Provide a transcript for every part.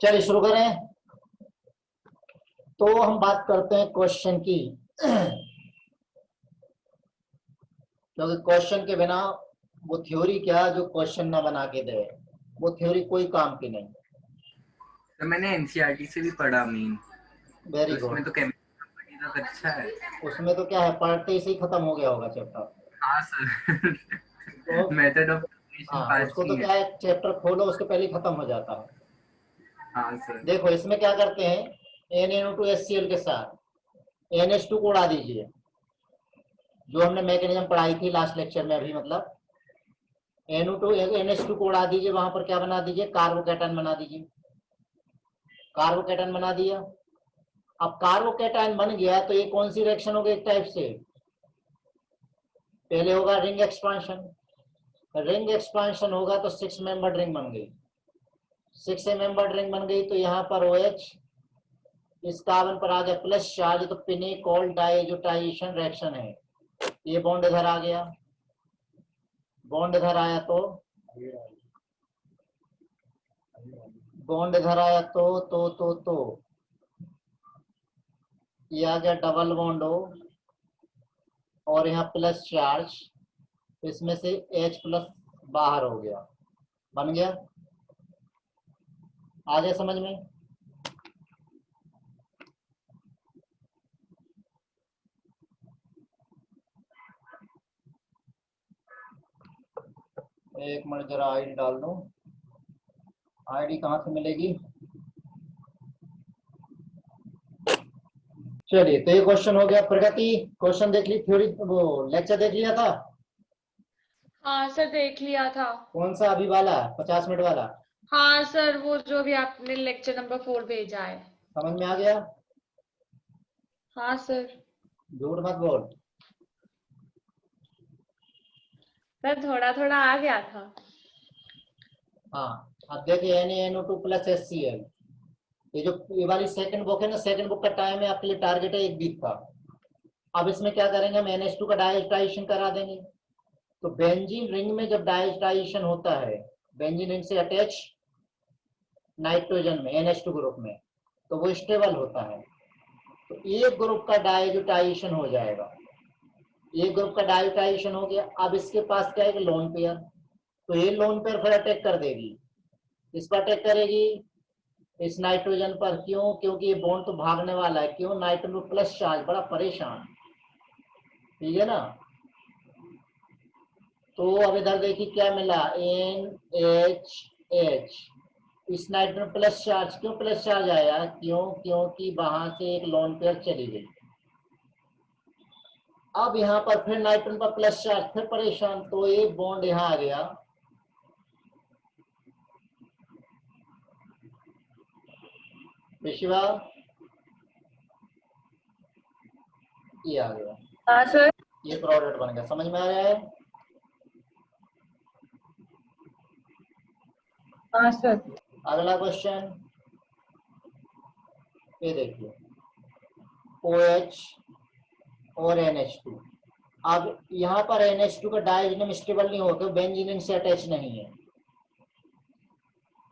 चलिए शुरू करें। तो हम बात करते हैं क्वेश्चन की, क्योंकि क्वेश्चन के बिना वो थ्योरी क्या जो क्वेश्चन ना बना के दे, वो थ्योरी कोई काम की नहीं। तो मैंने एनसीईआरटी से भी पढ़ा मीन, तो वेरी इसमें गुड। तो केमिस्ट्री का अच्छा है। उसमें तो क्या है, पढ़ते से ही खत्म हो गया होगा चैप्टर। हाँ सर। तो मेथड ऑफ कैलकुलेशन हाँ, पार्ट उसको तो 3 है। क्या है, चैप्टर खोलो उसके पहले ही खत्म हो जाता है। हाँ सर। देखो इसमें क्या करते हैं, NaO2HCl के साथ NH2 को उड़ा दीजिए, जो हमने मैकेनिज्म पढ़ाई थी लास्ट लेक्चर में अभी, मतलब NO2 NH2 को उड़ा दीजिए, वहां पर क्या बना दीजिए, कार्बोकैटायन बना दीजिए। कार्बोकैटायन बना दिया। अब कार्बोकैटायन बन गया तो ये कौन सी रिएक्शन होगी, एक टाइप से पहले होगा रिंग एक्सपांशन। रिंग एक्सपांशन होगा तो 6 मेंबर्ड रिंग बन गई। 6 मेंबर्ड रिंग बन गई तो यहाँ पर OH इस कार्बन पर आ गया प्लस चार्ज, तो पिनेकोल डाइजोटाइजेशन रिएक्शन है। ये बॉन्ड इधर आ गया, बॉन्ड इधर आया तो बॉन्ड इधर आया तो ये आ गया डबल बॉन्ड हो, और यहाँ प्लस चार्ज, इसमें से H+ बाहर हो गया, बन गया। आ गया समझ में। एक मिनट जरा आईडी डाल दूं। आईडी कहाँ से मिलेगी। चलिए, तो ये क्वेश्चन हो गया। प्रगति क्वेश्चन देख ली, थ्योरी वो लेक्चर देख लिया था। हाँ सर, देख लिया था। कौन सा अभी वाला, 50 मिनट वाला। हाँ सर, वो जो भी आपने लेक्चर नंबर 4 भेजा है। समझ में आ गया। हाँ सर। झूठ मत बोल। सर थोड़ा थोड़ा आ गया था। हाँ, अब देखिए NaNO2+HCl, ये जो ये वाली सेकंड बुक है ना, सेकंड बुक का टाइम है आपके लिए, टारगेट है 1 वीक का। अब इसमें क्या करेंगे, हम NH2 का डाइजेस्टाइजेशन करा देंगे। तो बेंजीन रिंग में जब डाइजेस्टाइजेशन होता है, बेंजीन रिंग से अटैच नाइट्रोजन में NH2 ग्रुप में, तो वो स्टेबल होता है। तो एक ग्रुप का डाइजेस्टाइजेशन हो जाएगा, एक ग्रुप का डाइजेस्टाइजेशन हो गया। अब इसके पास क्या है, लोन पेयर, तो ये लोन पेयर फिर अटैक कर देगी, इस पर अटैक करेगी, इस नाइट्रोजन पर। क्यों, क्योंकि ये बॉन्ड तो भागने वाला है। क्यों, नाइट्रोजन प्लस चार्ज, बड़ा परेशान, ठीक है ना। तो अब इधर देखिए क्या मिला, NHH, इस नाइट्रोजन प्लस चार्ज। क्यों प्लस चार्ज आया, क्यों, क्योंकि वहां से एक लोन पेयर चली गई। अब यहाँ पर फिर नाइट्रोजन पर प्लस चार्ज, फिर परेशान, तो एक बॉन्ड यहाँ आ गया, पिछवा ये आ गया, हाँ सर। ये प्रोडक्ट बन गया। समझ में आ रहा है। हाँ सर। अगला क्वेश्चन, ये देखिए OH और NH2। अब यहाँ पर NH2 का डायजोनियम स्टेबल नहीं होता, बेंजीन से अटैच नहीं है।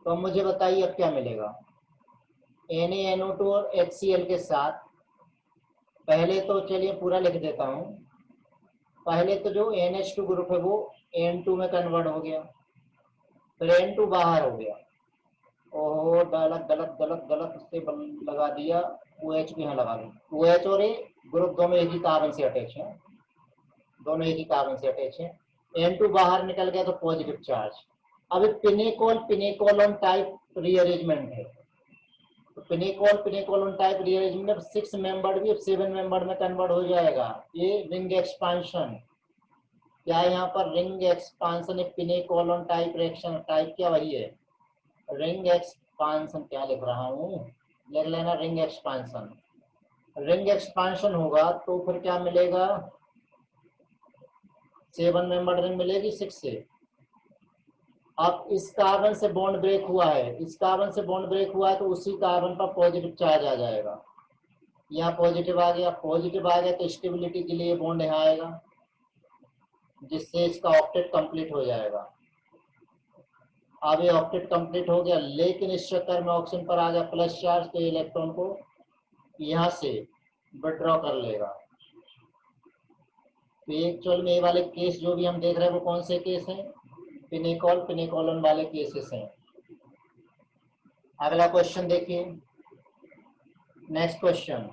तो मुझे बताइए अब क्या मिलेगा। NaNO2 और HCl के साथ, पहले तो चलिए पूरा लिख देता हूँ। पहले तो जो NH2 ग्रुप है वो N2 में कन्वर्ट हो गया, फिर N2 बाहर हो गया। ओहो, गलत गलत गलत गलत, उससे लगा दिया, OH भी यहाँ लगा दिया। OH और ये ग्रुप दोनों एक ही कार्बन से अटैच है, दोनों एक ही कार्बन से अटैच है। N2 बाहर निकल गया तो पॉजिटिव चार्ज। अब पिनेकोल पिनेकोलोन टाइप रीअरेंजमेंट है, तो pinacol pinacolone type rearrangement 6 membered भी 7 मेंबर्ड में कन्वर्ट हो जाएगा। ये रिंग एक्सपांशन, क्या है यहाँ पर, ring expansion, pinacolone type reaction, type क्या वही है, रिंग एक्सपांशन। क्या लिख रहा हूँ, लिख लेना रिंग एक्सपांशन। रिंग एक्सपांशन होगा तो फिर क्या मिलेगा, 7 मेंबर्ड रिंग मिलेगी 6 से। अब इस कार्बन से बॉन्ड ब्रेक हुआ है, इस कार्बन से बॉन्ड ब्रेक हुआ है, तो उसी कार्बन पर पॉजिटिव चार्ज आ जाएगा। यहाँ पॉजिटिव आ गया, पॉजिटिव आ गया तो स्टेबिलिटी के लिए बॉन्ड यहाँ आएगा, जिससे इसका ऑक्टेट कंप्लीट हो जाएगा। अब ये ऑक्टेट कंप्लीट हो गया, लेकिन इस चक्कर में ऑक्सीजन पर आ गया प्लस चार्ज, तो इलेक्ट्रॉन को यहाँ से विड्रॉ कर लेगा। तो एक्चुअल में ये वाले केस जो भी हम देख रहे हैं वो कौन से केस हैं? पिनिकॉल पिनिकॉलन वाले केसेस हैं। अगला क्वेश्चन देखिए, नेक्स्ट क्वेश्चन।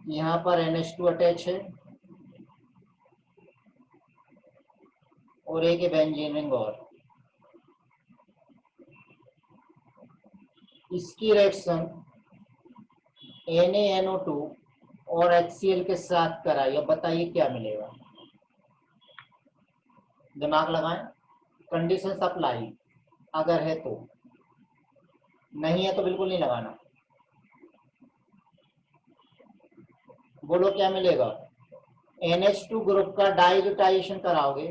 यहाँ पर NH2 अटैच है और एक है बेंजीन रिंग, और इसकी रिएक्शन NaNO2 और HCl के साथ कराई। अब बताइए क्या मिलेगा? दिमाग लगाएं, कंडीशन अप्लाई अगर है तो, नहीं है तो बिल्कुल नहीं लगाना। बोलो क्या मिलेगा? NH2 ग्रुप का डाइजोटाइजेशन कराओगे,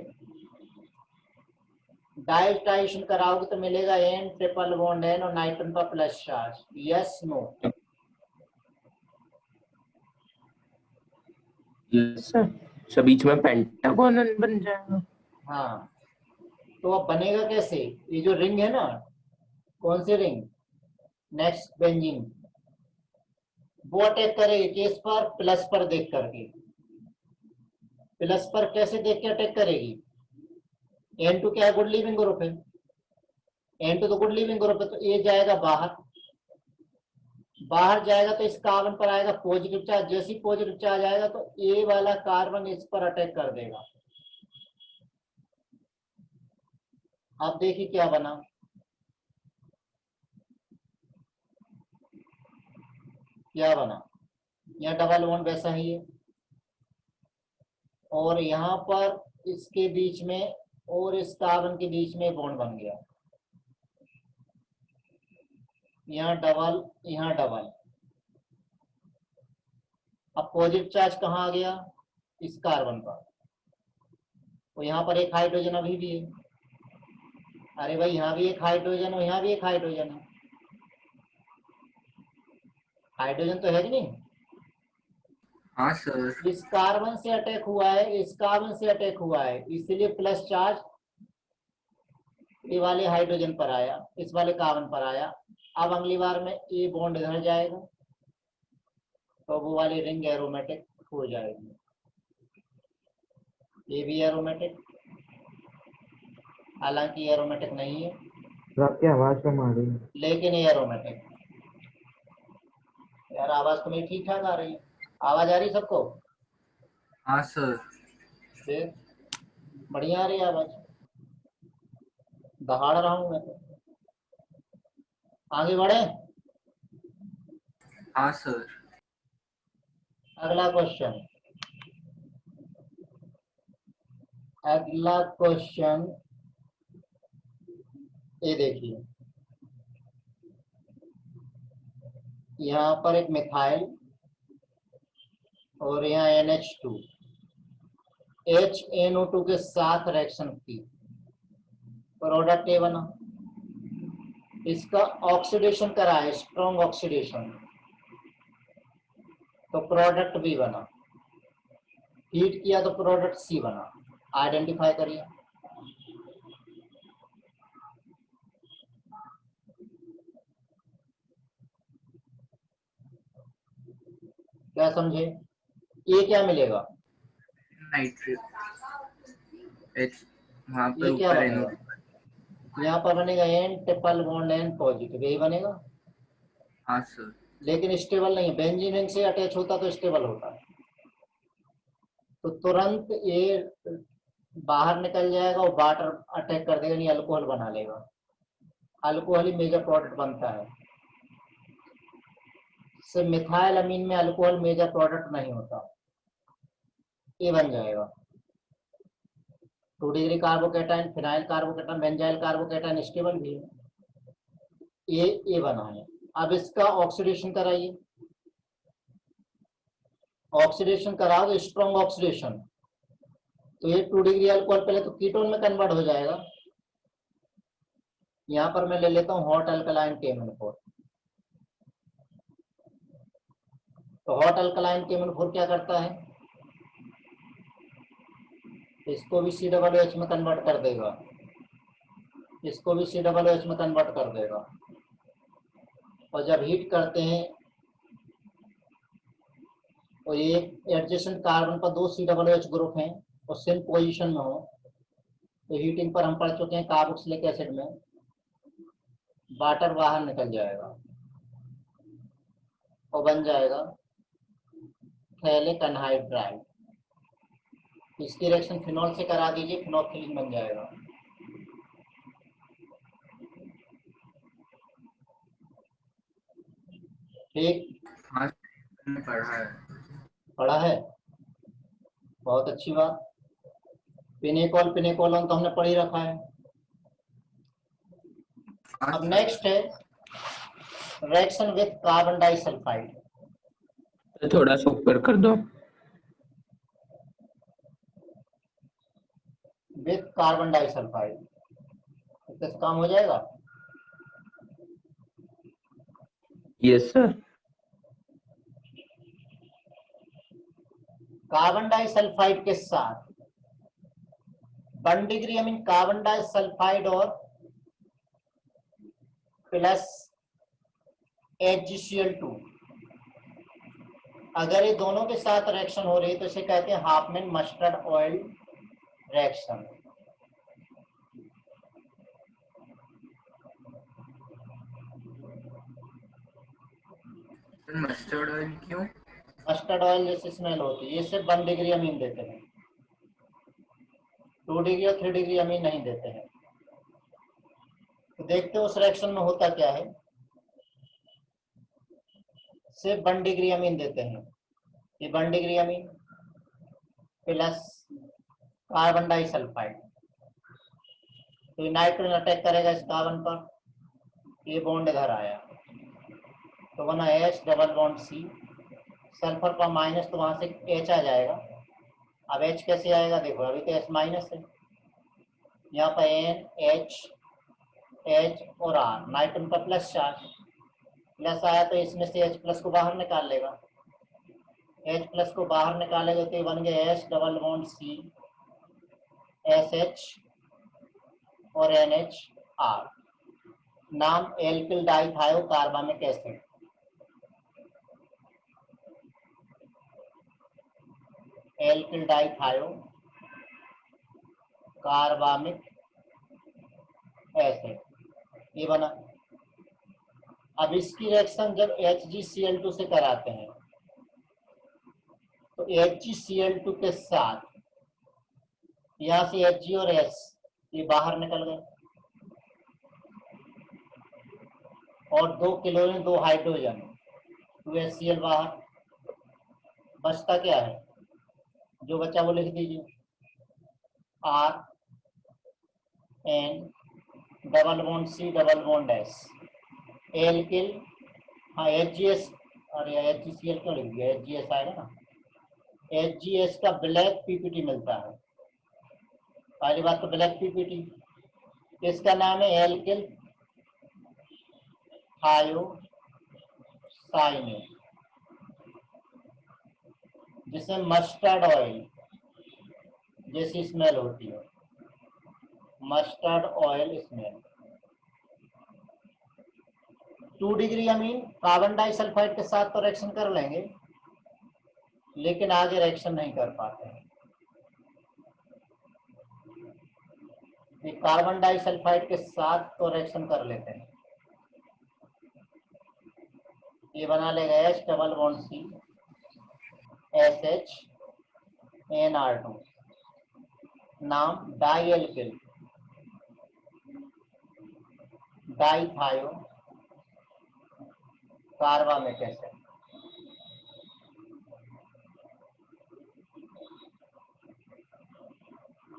डाइजोटाइजेशन कराओगे तो मिलेगा N ट्रिपल बॉन्ड N और नाइट्रोजन पर plus charge. Yes no? Sir बीच में पेंटागन बन जाएगा। हाँ, तो अब बनेगा कैसे? ये जो रिंग है ना, कौन सी रिंग? नेक्स्ट बेंजीन, वो अटैक करेगी किस पर? प्लस पर देख करके। प्लस पर कैसे देख के अटैक करेगी? N2 क्या है? गुड लिविंग ग्रुप है। N2 तो गुड लिविंग ग्रुप है, तो ये जाएगा बाहर, बाहर जाएगा तो इस कार्बन पर आएगा पॉजिटिव चार्ज। जैसे ही पॉजिटिव चार्ज आएगा तो ये वाला कार्बन इस पर अटैक कर देगा। अब देखिए क्या बना, क्या बना? यहाँ डबल बॉन्ड वैसा ही है, और यहाँ पर इसके बीच में और इस कार्बन के बीच में बॉन्ड बन गया। यहाँ डबल, यहाँ डबल। अब पॉजिटिव चार्ज कहाँ आ गया? इस कार्बन पर, और यहाँ पर एक हाइड्रोजन अभी भी है। अरे भाई, यहाँ भी एक हाइड्रोजन और यहाँ भी एक हाइड्रोजन है। हाइड्रोजन तो है कि नहीं? हाँ सर। इस कार्बन से अटैक हुआ है, इस कार्बन से अटैक हुआ है, इसलिए प्लस चार्ज ये वाले हाइड्रोजन पर आया, इस वाले कार्बन पर आया। अब अगली बार में ये बॉन्ड इधर जाएगा तो वो वाली रिंग एरोमेटिक हो जाएगी। ये भी एरोमेटिक, हालांकि एरोमेटिक नहीं है, आपकी आवाज कम आ रही है। लेकिन ये एरोमेटिक। यार आवाज तो मेरी ठीक ठाक आ रही है, आवाज आ रही सबको? हाँ सर। फिर बढ़िया आ रही है आवाज, दहाड़ रहा हूं मैं तो। आगे बढ़े, हाँ सर। अगला क्वेश्चन। अगला क्वेश्चन ये देखिए, यहाँ पर एक मिथाइल और यहाँ NH2 HNO2 के साथ रिएक्शन की, प्रोडक्ट ए बना। इसका ऑक्सीडेशन करा है, स्ट्रॉन्ग ऑक्सीडेशन, तो प्रोडक्ट बी बना। हीट किया तो प्रोडक्ट सी बना। आइडेंटिफाई करिए। क्या समझे? ये क्या मिलेगा? नाइट्रेट एच, वहाँ पर ये क्या ऊपर बनेगा? यहाँ पर बनेगा N triple bond N positive, यही बनेगा। हाँ सर। लेकिन स्टेबल नहीं है, बेंजीन रिंग से अटैच होता तो स्टेबल होता, तो तुरंत ये बाहर निकल जाएगा और वाटर अटैक कर देगा, नहीं अल्कोहल बना लेगा। अल्कोहल ही मेजर प्रोडक्ट बनता है, सिर्फ मिथाइल अमीन में अल्कोहल मेजर प्रोडक्ट नहीं होता। ये बन जाएगा 2 degree carbocation, phenyl carbocation, benzyl carbocation stable भी है। ये बना है। अब इसका ऑक्सीडेशन कराइए, ऑक्सीडेशन कराओगे स्ट्रॉन्ग ऑक्सीडेशन, तो ये 2 डिग्री अल्कोहल पहले तो कीटोन में कन्वर्ट हो जाएगा। यहां पर मैं ले लेता हूं हॉट अल्कलाइन KMnO4। तो हॉट अल्कलाइन KMnO4 क्या करता है? इसको भी COOH में कन्वर्ट कर देगा, इसको भी COOH में कन्वर्ट कर देगा। और जब हीट करते हैं और ये एडजेसेंट कार्बन पर 2 COOH ग्रुप हैं और सेम पोजीशन में हो, तो हीटिंग पर हम पढ़ चुके हैं कार्बोक्सिलिक एसिड में वाटर बाहर निकल जाएगा और बन जाएगा फैलिक अनहाइड्राइड। इसकी रिएक्शन फिनॉल से करा दीजिए, फिनोल्फिलीन बन जाएगा। ठीक, हाँ मैंने पढ़ा है। पढ़ा है, बहुत अच्छी बात। पिनेकोल पिनेकोलन तो हमने पढ़ ही रखा है। अब नेक्स्ट है रिएक्शन विद कार्बन डाइसल्फाइड। तो थोड़ा सा ऊपर कर दो। विद कार्बन डाइसल्फाइड, इससे काम हो जाएगा। Yes sir. कार्बन डाइसल्फाइड के साथ 1 डिग्री अमीन कार्बन डाइसल्फाइड और प्लस HgCl2, अगर ये दोनों के साथ रिएक्शन हो रही है तो इसे कहते हैं Hopman mustard oil reaction. Mustard oil क्यों? मस्टर्ड ऑयल जैसे स्मेल होती है, ये सिर्फ 1 डिग्री अमीन देते हैं, 2 डिग्री और 3 डिग्री अमीन नहीं देते हैं। तो देखते हो उस रिएक्शन में होता क्या है। सिर्फ 1 डिग्री अमीन देते हैं, ये 1 degree amine plus carbon disulphide, तो ये नाइट्रोजन अटैक करेगा इस कार्बन पर, ये बॉन्ड इधर आया तो बना H double bond C, sulphur का माइनस तो वहां से H आ जाएगा। अब H कैसे आएगा देखो, अभी तो H माइनस है, यहाँ पर N H H और R, नाइट्रोजन का प्लस चार्ज, प्लस आया तो इसमें से H प्लस को बाहर निकाल लेगा, H प्लस को बाहर निकालेगा तो ये बन गया H double bond C SH और NHR, नाम alkyl dithio carbamic acid. Alkyl dithio carbamic acid, ये बना। अब इसकी रिएक्शन जब HgCl2 से कराते हैं तो HgCl2 के साथ यहां से Hg और S ये बाहर निकल गए और 2 क्लोरीन 2 हाइड्रोजन 2HCl बाहर, बचता क्या है, जो बचा वो लिख दीजिए, R N double bond C double bond S, alkyl, हाँ HGS, और या HgCl क्यों लिख दिया, HGS आएगा ना, HGS का ब्लैक पीपीटी मिलता है। पहली बात तो ब्लैक पीपीटी, इसका नाम है एल्किल थायोसाइनेट, जिसमें मस्टर्ड ऑयल जैसी स्मेल होती है, mustard oil smell. 2 degree amine carbon disulphide के साथ तो रिएक्शन कर लेंगे लेकिन आगे रिएक्शन नहीं कर पाते हैं। ये कार्बन डाइसल्फाइड के साथ तो रिएक्शन कर लेते हैं, ये बना लेगा H double bond C SH NR2, नाम die alkyl dithio carbamic acid.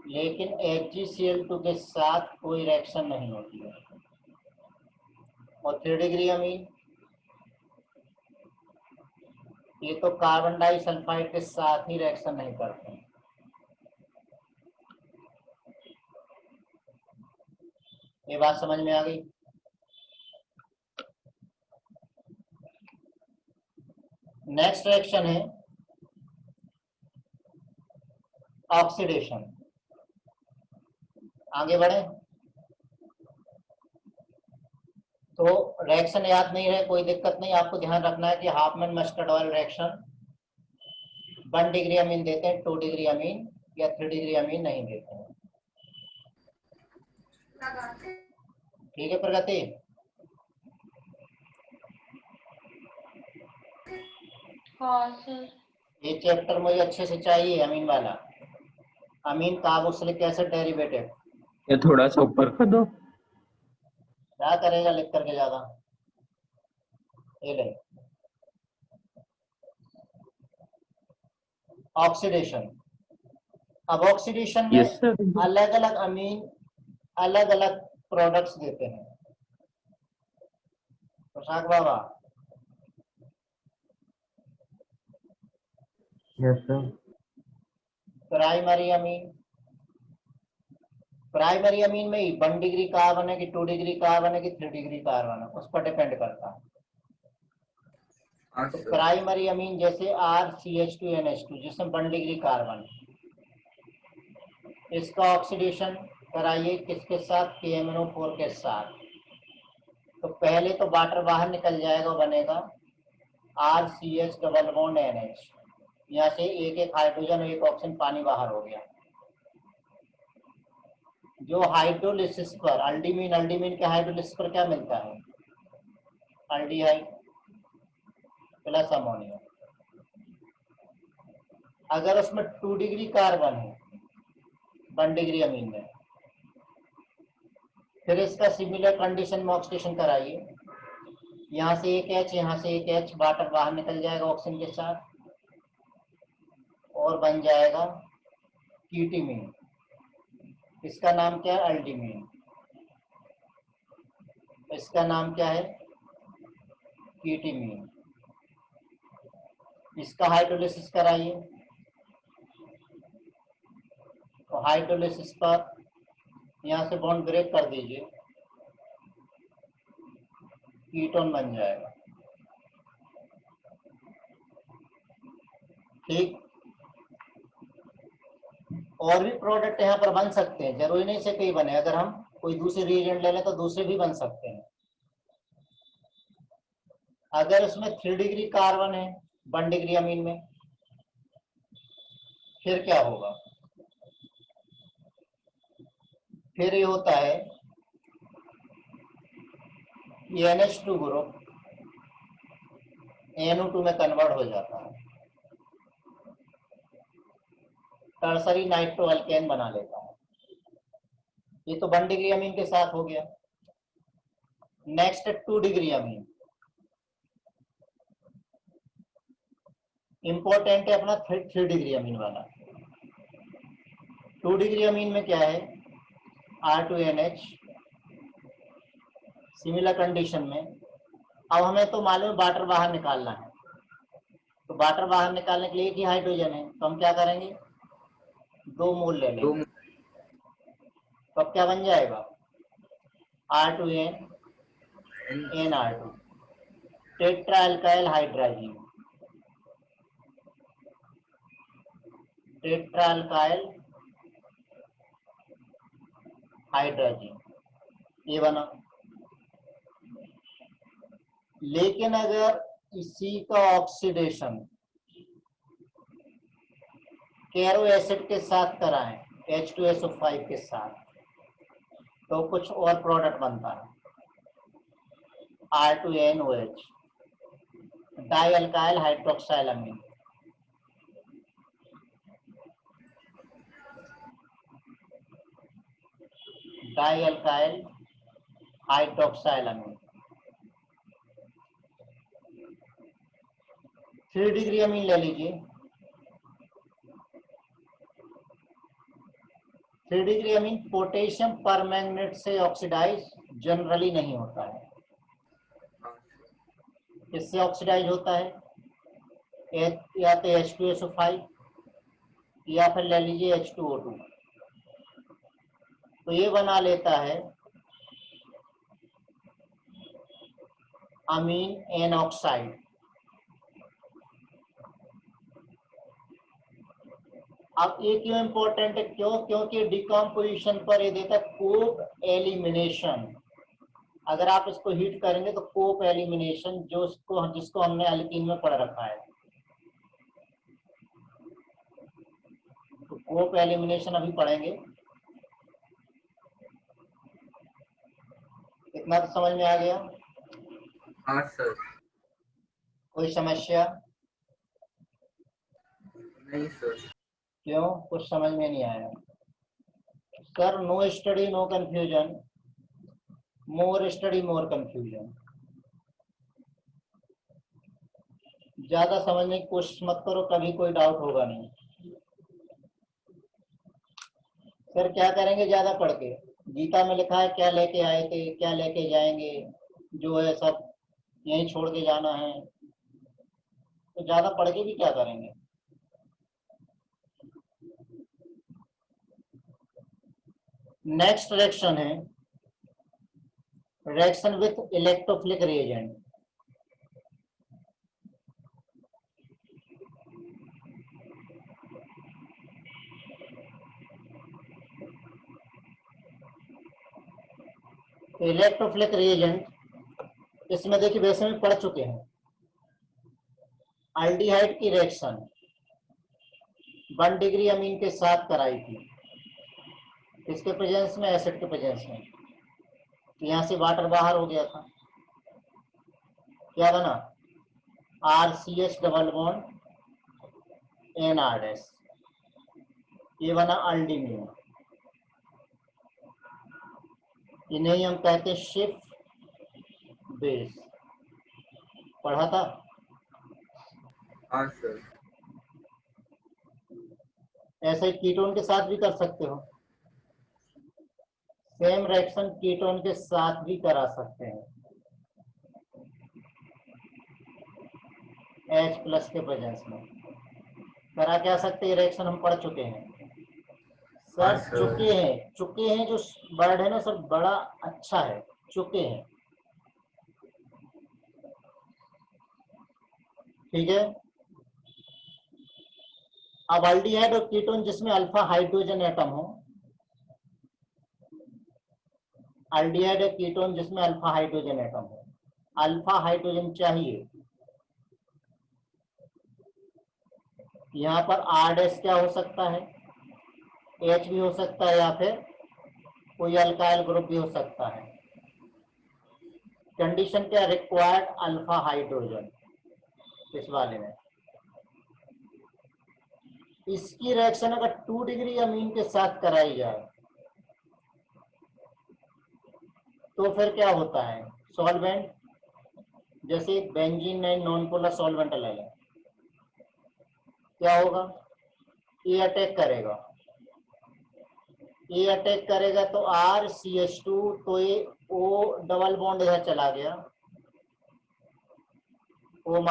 लेकिन HgCl2 के साथ कोई रिएक्शन नहीं होती है। और 3 डिग्री अमीन, ये तो कार्बन डाइसल्फाइड के साथ ही रिएक्शन नहीं करते हैं। ये बात समझ में आ गई। नेक्स्ट रिएक्शन है ऑक्सीडेशन। आगे बढ़े। तो रिएक्शन याद नहीं रहे कोई दिक्कत नहीं, आपको ध्यान रखना है कि Hopman mustard oil reaction 1 degree amine देते हैं, 2 डिग्री अमीन या 3 डिग्री अमीन नहीं देते हैं। ठीक है प्रगति। हाँ सर। ये चैप्टर मुझे अच्छे से चाहिए, अमीन वाला। अमीन कार्बोक्सिलिक एसिड डेरिवेटिव। ये थोड़ा सा ऊपर कर दो। क्या करेगा लिख करके ज्यादा। ये ले ऑक्सीडेशन। अब ऑक्सीडेशन में यस सर। अलग अलग अमीन अलग अलग प्रोडक्ट्स देते हैं। प्रशांत बाबा, yes sir. Primary amine, primary amine में ही 1 डिग्री कार्बन है कि 2 डिग्री कार्बन है कि 3 डिग्री कार्बन है, उस पर डिपेंड करता है। हाँ तो सर। प्राइमरी अमीन जैसे RCH2NH2 जिसमें 1 डिग्री कार्बन, इसका ऑक्सीडेशन कराइए किसके साथ, KMnO4 के साथ। तो पहले तो वाटर बाहर निकल जाएगा, बनेगा RCH डबल बॉन्ड NH। यहाँ से एक एक हाइड्रोजन और एक ऑक्सीजन पानी बाहर हो गया। जो हाइड्रोलिसिस पर अल्डीमीन, अल्डीमीन के हाइड्रोलिसिस पर क्या मिलता है, अल्डिहाइड प्लस अमोनिया। अगर उसमें 2 डिग्री कार्बन है 1 डिग्री अमीन में, फिर इसका सिमिलर कंडीशन में ऑक्सीडेशन कराइए। यहाँ से एक H, यहाँ से एक H, वाटर बाहर निकल जाएगा ऑक्सीजन के साथ और बन जाएगा कीटीमीन। इसका नाम क्या है, अल्डीमीन। इसका नाम क्या है, कीटीमीन। इसका हाइड्रोलिसिस कराइए। तो हाइड्रोलिसिस पर यहाँ से बॉन्ड ब्रेक कर दीजिए, कीटोन बन जाएगा। ठीक। और भी प्रोडक्ट यहाँ पर बन सकते हैं, जरूरी नहीं से कई बने। अगर हम कोई दूसरे रिएजेंट ले लें तो दूसरे भी बन सकते हैं। अगर उसमें 3 डिग्री कार्बन है 1 डिग्री अमीन में, फिर क्या होगा, फिर ये होता है NH2 ग्रुप NO2 में कन्वर्ट हो जाता है, टर्सरी नाइट्रो अल्केन बना लेता है। ये तो 1 डिग्री अमीन के साथ हो गया। नेक्स्ट 2 डिग्री अमीन, इंपॉर्टेंट है अपना 3 डिग्री अमीन वाला। 2 डिग्री अमीन में क्या है, R2NH, सिमिलर कंडीशन में। अब हमें तो मालूम है वाटर बाहर निकालना है, तो वाटर बाहर निकालने के लिए एक ही हाइड्रोजन है, तो हम क्या करेंगे, 2 मोल ले दो लेंगे। तो अब क्या बन जाएगा, R2N NR2, tetra alkyl hydrazine, tetra alkyl hydrazine, ये बना। लेकिन अगर इसी का ऑक्सीडेशन कैरो एसिड के साथ कराएं H2SO5 के साथ, तो कुछ और प्रोडक्ट बनता है, R2NOH, di alkyl hydroxylamine. Di alkyl hydroxylamine 3 degree amine ले लीजिए। 3 डिग्री अमीन पोटेशियम परमैंगनेट से ऑक्सीडाइज जनरली नहीं होता है। किससे ऑक्सीडाइज होता है, या तो H2SO5 या फिर ले लीजिए H2O2। तो ये बना लेता है अमीन एन ऑक्साइड। अब ये क्यों इंपॉर्टेंट है, क्योंकि डिकम्पोजिशन पर ये देता है कोप एलिमिनेशन। अगर आप इसको हीट करेंगे तो कोप एलिमिनेशन जिसको हमने एल्कीन में पढ़ रखा है, तो कोप एलिमिनेशन अभी पढ़ेंगे। इतना तो समझ में आ गया? हाँ सर। कोई समस्या? नहीं सर। क्यों, कुछ समझ में नहीं आया? Sir no study no confusion, more study more confusion. ज्यादा समझने की कोशिश मत करो, कभी कोई डाउट होगा नहीं। सर क्या करेंगे ज्यादा पढ़ के? गीता में लिखा है क्या लेके आए थे क्या लेके जाएंगे, जो है सब यहीं छोड़ के जाना है, तो ज्यादा पढ़ के भी क्या करेंगे? नेक्स्ट रिएक्शन है reaction with electrophilic reagent. Electrophilic reagent, इसमें देखिए वैसे में पढ़ चुके हैं। अल्डिहाइड की रिएक्शन 1 डिग्री अमीन के साथ कराई थी, इसके प्रेजेंस में, एसिड के प्रेजेंस में। तो यहां से वाटर बाहर हो गया था, क्या बना? RCH डबल बॉन्ड NR-, ये बना अल्डीमीन। इन्हें हम कहते हैं शिफ्ट बेस, पढ़ा था? हाँ सर। ऐसे ही कीटोन के साथ भी कर सकते हो, सेम रिएक्शन कीटोन के साथ भी करा सकते हैं, H+ के प्रेजेंस में करा क्या सकते हैं? रिएक्शन हम पढ़ चुके हैं हाँ सर। सर। चुके हैं जो वर्ड है ना सर, बड़ा अच्छा है, चुके हैं। ठीक है। अब अल्डिहाइड और कीटोन जिसमें अल्फा हाइड्रोजन एटम हो, अल्डिहाइड और कीटोन जिसमें अल्फा हाइड्रोजन एटम हो, अल्फा हाइड्रोजन चाहिए, यहाँ पर R- क्या हो सकता है? H भी हो सकता है, या फिर कोई अल्काइल ग्रुप भी हो सकता है। कंडीशन क्या? Required alpha hydrogen. इस वाले में इसकी रिएक्शन अगर 2 डिग्री अमीन के साथ कराई जाए तो फिर क्या होता है? सॉल्वेंट, जैसे बेंजीन में नॉन पोलर सॉल्वेंट ले लें, क्या होगा? ये अटैक करेगा, ये अटैक करेगा तो RCH2, तो ये O डबल बॉन्ड इधर चला गया, O-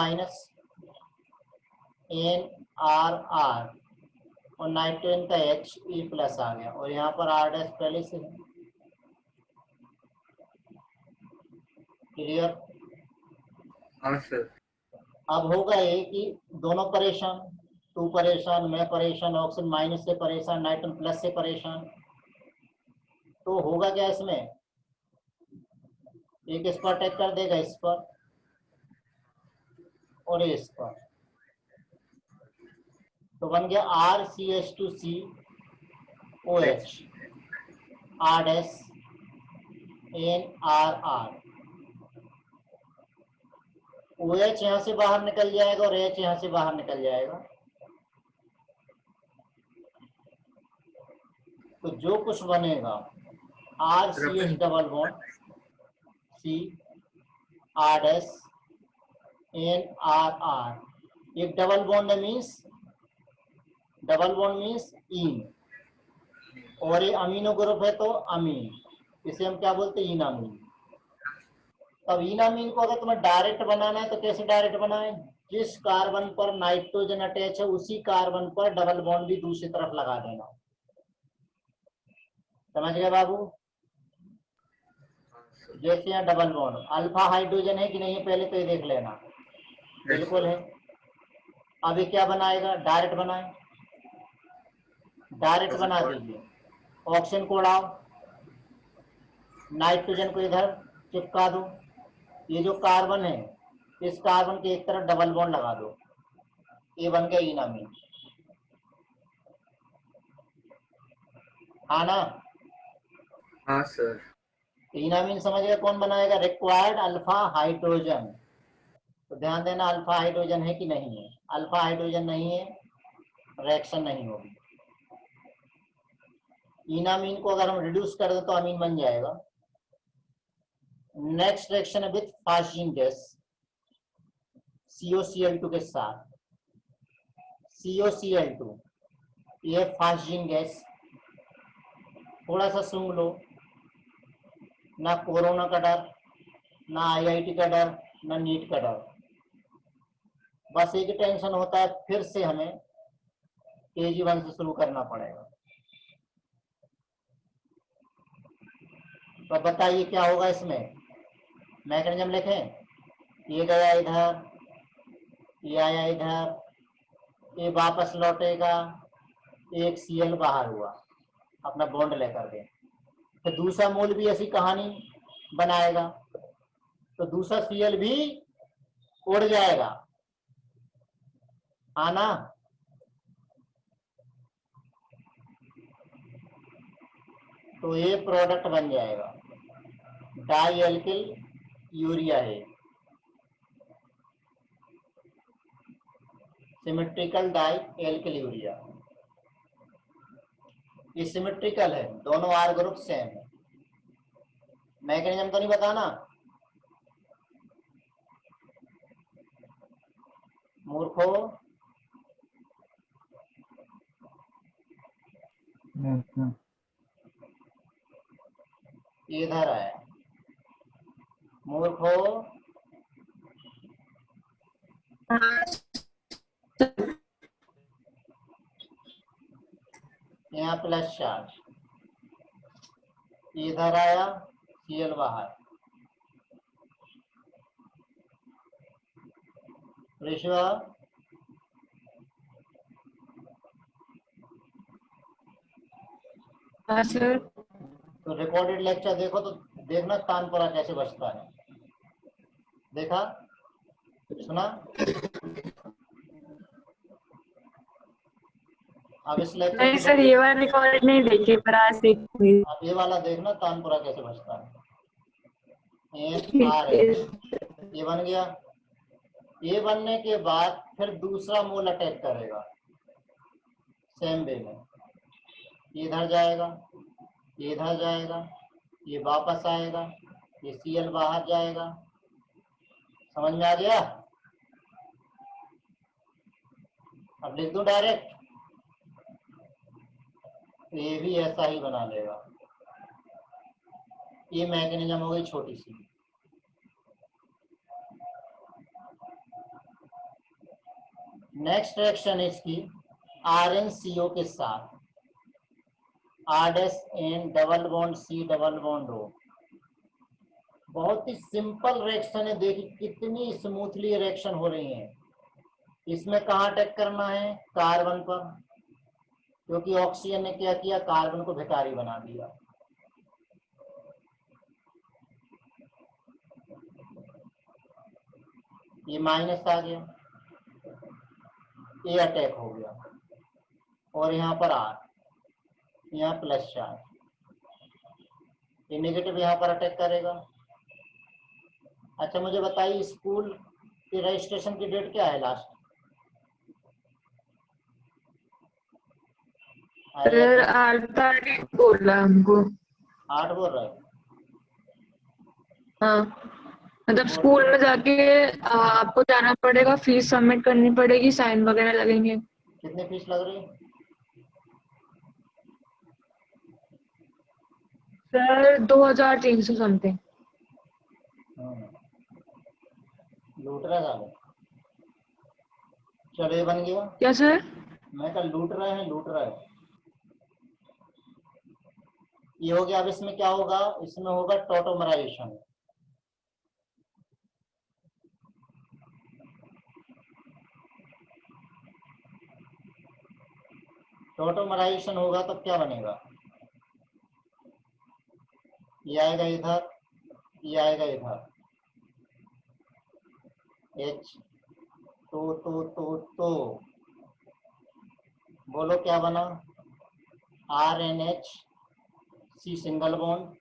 NRR, और नाइट्रोजन का He+ आ गया, और यहाँ पर R- पहले से है। क्लियर? हाँ सर। अब होगा ये कि दोनों परेशान, तू परेशान, मैं परेशान, ऑक्सीजन माइनस से परेशान, नाइट्रोजन प्लस से परेशान। तो होगा क्या इसमें? एक इस पर अटैक कर देगा, इस पर, और इस पर, तो बन गया RCH2COH R- NRR। OH यहां से बाहर निकल जाएगा और H यहां से बाहर निकल जाएगा, तो जो कुछ बनेगा RCH double bond C R- NRR, एक डबल बॉन्ड मीन्स इन, और ये अमीनो ग्रुप है तो अमीन, इसे हम क्या बोलते हैं? इनामीन। तब इनामीन को अगर तुम्हें डायरेक्ट बनाना है तो कैसे डायरेक्ट बनाए? जिस कार्बन पर नाइट्रोजन अटैच है उसी कार्बन पर डबल बॉन्ड भी दूसरी तरफ लगा देना। समझ गए बाबू? जैसे यहाँ डबल बॉन्ड, अल्फा हाइड्रोजन है कि नहीं है पहले तो ये देख लेना। बिल्कुल है। अब ये क्या बनाएगा? डायरेक्ट बनाए, डायरेक्ट बना दीजिए। ऑक्सीजन को उड़ाओ, नाइट्रोजन को इधर चिपका दो। ये जो कार्बन है, इस कार्बन के एक तरफ डबल बॉन्ड लगा दो, ये बन गया इनामीन। हाँ ना? हाँ सर। इनामीन समझ गए कौन बनाएगा? Required alpha hydrogen. तो ध्यान देना, अल्फा हाइड्रोजन है कि नहीं है। अल्फा हाइड्रोजन नहीं है, रिएक्शन नहीं होगी। इनामीन को अगर हम रिड्यूस कर दे तो अमीन बन जाएगा। नेक्स्ट रिएक्शन है विथ फास्जिंग गैस, COCl2 के साथ। COCl2 ये फास्जिंग गैस, थोड़ा सा सूंघ लो, ना कोरोना का डर, ना IIT का डर, ना नीट का डर। बस एक टेंशन होता है, फिर से हमें KG1 से शुरू करना पड़ेगा। तो बताइए क्या होगा इसमें? मैकेनिज्म लिखें। ये गया इधर, ये आया इधर, ये वापस लौटेगा, एक Cl बाहर हुआ अपना बॉन्ड लेकर के। तो दूसरा मोल भी ऐसी कहानी बनाएगा, तो दूसरा Cl भी उड़ जाएगा। आना, तो ये प्रोडक्ट बन जाएगा, डाई एल्किल यूरिया है, सिमेट्रिकल डाई एल्किल यूरिया। ये सिमेट्रिकल है, दोनों R ग्रुप सेम है। मैकेनिज्म तो नहीं बताना, मूर्खो। इधर आया, मूर्खो। यहाँ प्लस चार्ज, इधर आया, Cl बाहर। ऋषभ, हाँ सर। तो रिकॉर्डेड लेक्चर देखो तो देखना तानपुरा कैसे बचता है। देखा, सुना? अब इस लेक्चर नहीं को सर, ये वाला रिकॉर्ड नहीं देखी, पर आज देखूंगी। अब ये वाला देखना तानपुरा कैसे बचता है। ये बन गया। ये बनने के बाद फिर दूसरा मोल अटैक करेगा सेम वे में, इधर जाएगा, इधर जाएगा, ये वापस आएगा, ये Cl बाहर जाएगा। समझ में आ गया? अब लिख दूं डायरेक्ट, तो ये भी ऐसा ही बना लेगा। ये मैकेनिज्म हो गई छोटी सी। नेक्स्ट रिएक्शन है इसकी RnCO के साथ, R-N double bond C double bond O। बहुत ही सिंपल रिएक्शन है, देखिए कितनी स्मूथली रिएक्शन हो रही है। इसमें कहाँ अटैक करना है? कार्बन पर, क्योंकि ऑक्सीजन ने क्या किया? कार्बन को भिखारी बना दिया। ये माइनस आ गया, ये अटैक हो गया, और यहाँ पर R, यहाँ प्लस चार्ज, ये नेगेटिव यहाँ पर अटैक करेगा। अच्छा मुझे बताइए, स्कूल की रजिस्ट्रेशन की डेट क्या है लास्ट? सर 8 तारीख बोला हमको। 8 बोल रहे हो? हाँ, मतलब स्कूल में जाके आपको जाना पड़ेगा, फीस सबमिट करनी पड़ेगी, साइन वगैरह लगेंगे। कितनी फीस लग रही है? Sir 2300 something. लूट रहे साले। चलो ये बन गया। क्या सर? मैं कल लूट रहे हैं, लूट रहे हैं। ये हो गया। अब इसमें क्या होगा? इसमें होगा टॉटोमराइजेशन। टोटोमराइजेशन होगा तो क्या बनेगा, ये आएगा इधर, ये आएगा इधर, H तो बोलो क्या बना, RNH C single bond,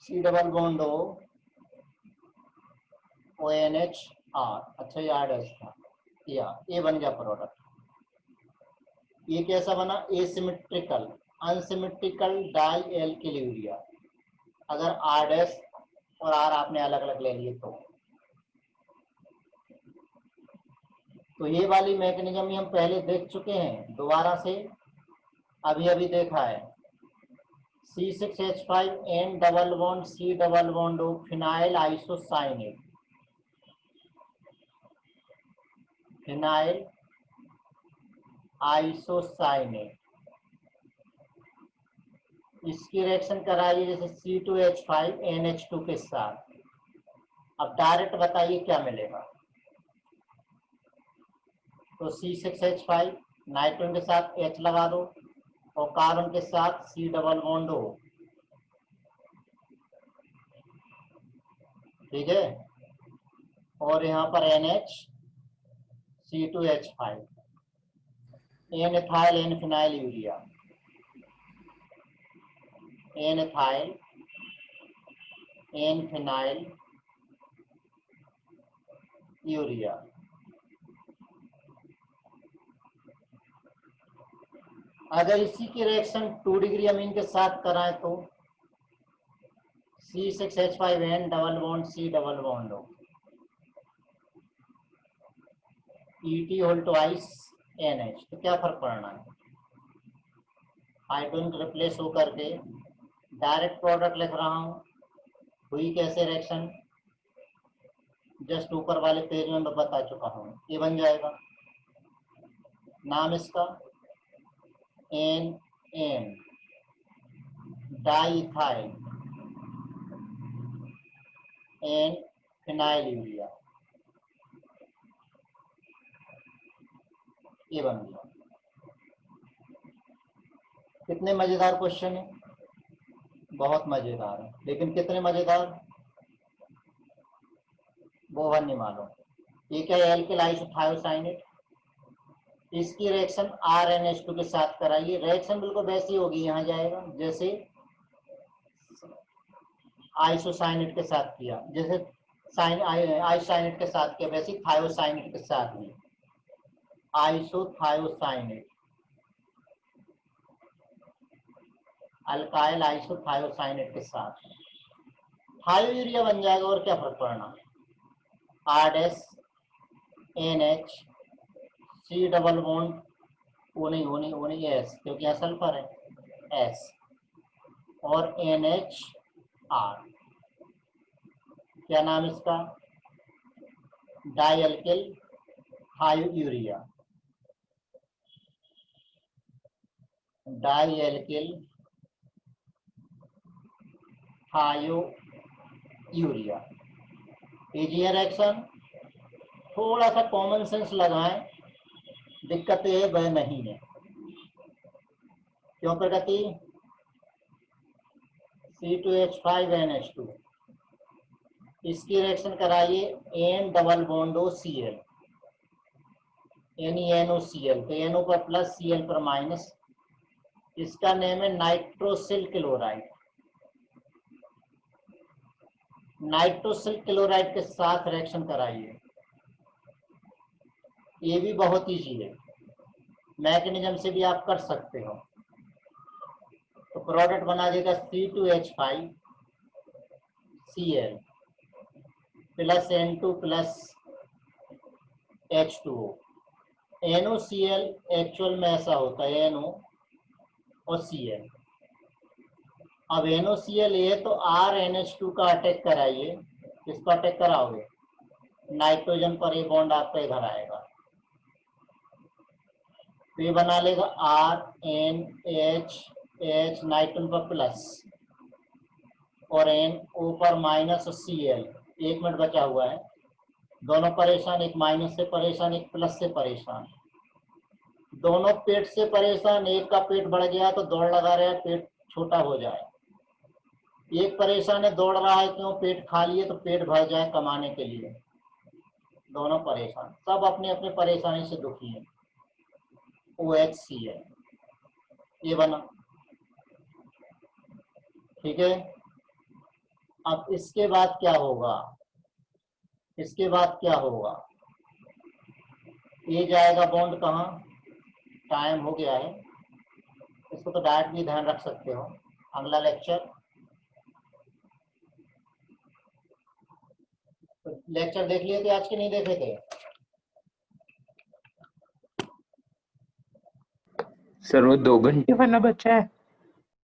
C double bond ONH R। अच्छा ये R डैश था, ये बन गया प्रोडक्ट। ये कैसा बना, asymmetrical unsymmetrical di alkyl urea, अगर R डैश और R आपने अलग अलग ले लिए तो ये वाली मैकेनिज्म हम पहले देख चुके हैं, दोबारा से अभी अभी देखा है। C6H5N double bond C double bond phenyl isocyanate, phenyl isocyanate, इसकी रिएक्शन कराइए जैसे C2H5NH2 के साथ। अब डायरेक्ट बताइए क्या मिलेगा, तो C6H5 नाइट्रोजन के साथ H लगा दो और कार्बन के साथ C डबल बॉन्ड हो, ठीक है, और यहाँ पर NH C2H5, N ethyl N phenyl urea, N ethyl N phenyl urea. अगर इसी की रिएक्शन 2 डिग्री अमीन के साथ कराएं तो C6H5N double bond C double bond हो, ET होल ट्वाइस NH, तो क्या फर्क पड़ना है, हाइड्रोजन रिप्लेस होकर के डायरेक्ट प्रोडक्ट लिख रहा हूं। हुई कैसे रिएक्शन, जस्ट ऊपर वाले पेज में मैं बता चुका हूं, ये बन जाएगा, नाम इसका NN diethyl N phenyl urea, ये बन गया। कितने मजेदार क्वेश्चन है, बहुत मजेदार है, लेकिन कितने मजेदार वो नहीं मालूम। ये क्या है, एल्किल आइसोथायोसाइनेट, इसकी रिएक्शन RNH2 के साथ कराइए, रिएक्शन बिल्कुल वैसी होगी, यहाँ जाएगा जैसे आइसोसाइनेट के साथ किया, जैसे आइसोसाइनेट के साथ किया वैसे थायोसाइनेट के साथ भी, आइसोथायोसाइनेट, अल्काइल आइसोथायोसाइनेट के साथ थायो यूरिया बन जाएगा, और क्या फर्क पड़ना, R dash NH C double bond O नहीं S, क्योंकि यहाँ सल्फर है S, और NH R, क्या नाम इसका, डाई एल्किल थायो यूरिया, डाई एल्किल थायो यूरिया। कीजिए रिएक्शन, थोड़ा सा कॉमन सेंस लगाएं, दिक्कत ये वह नहीं है, क्यों प्रगति, C2H5NH2, इसकी रिएक्शन कराइए N double bond Cl, NeNOCl, तो NO पर प्लस Cl पर माइनस, इसका नेम है नाइट्रोसिल क्लोराइड। नाइट्रोसिल क्लोराइड के साथ रिएक्शन कराइए, ये भी बहुत इजी है, मैकेनिज्म से भी आप कर सकते हो। तो प्रोडक्ट बना देगा C2H5Cl plus N2 plus H2O। NOCl actual में ऐसा होता है, NO और Cl। अब NOCl है तो RNH2 का अटैक कराइए, किसको अटैक कराओगे, नाइट्रोजन पर, ये बॉन्ड आपका इधर आएगा, तो ये बना लेगा RNH नाइट्रोजन पर प्लस और NO पर माइनस और Cl, 1 मिनट बचा हुआ है, दोनों परेशान, एक माइनस से परेशान एक प्लस से परेशान, दोनों पेट से परेशान, एक का पेट बढ़ गया तो दौड़ लगा रहा है पेट छोटा हो जाए, एक परेशान है दौड़ रहा है क्यों, पेट खाली है तो पेट भर जाए कमाने के लिए। दोनों परेशान, सब अपने अपने परेशानी से दुखी है। OHC है ये बना, ठीक है। अब इसके बाद क्या होगा, इसके बाद क्या होगा, ये जाएगा बॉन्ड कहाँ, टाइम हो गया है, इसको तो डायरेक्ट भी ध्यान रख सकते हो। अगला लेक्चर, तो लेक्चर देख लिए थे आज के, नहीं देखे थे? सर वो 2 घंटे वाला बचा है।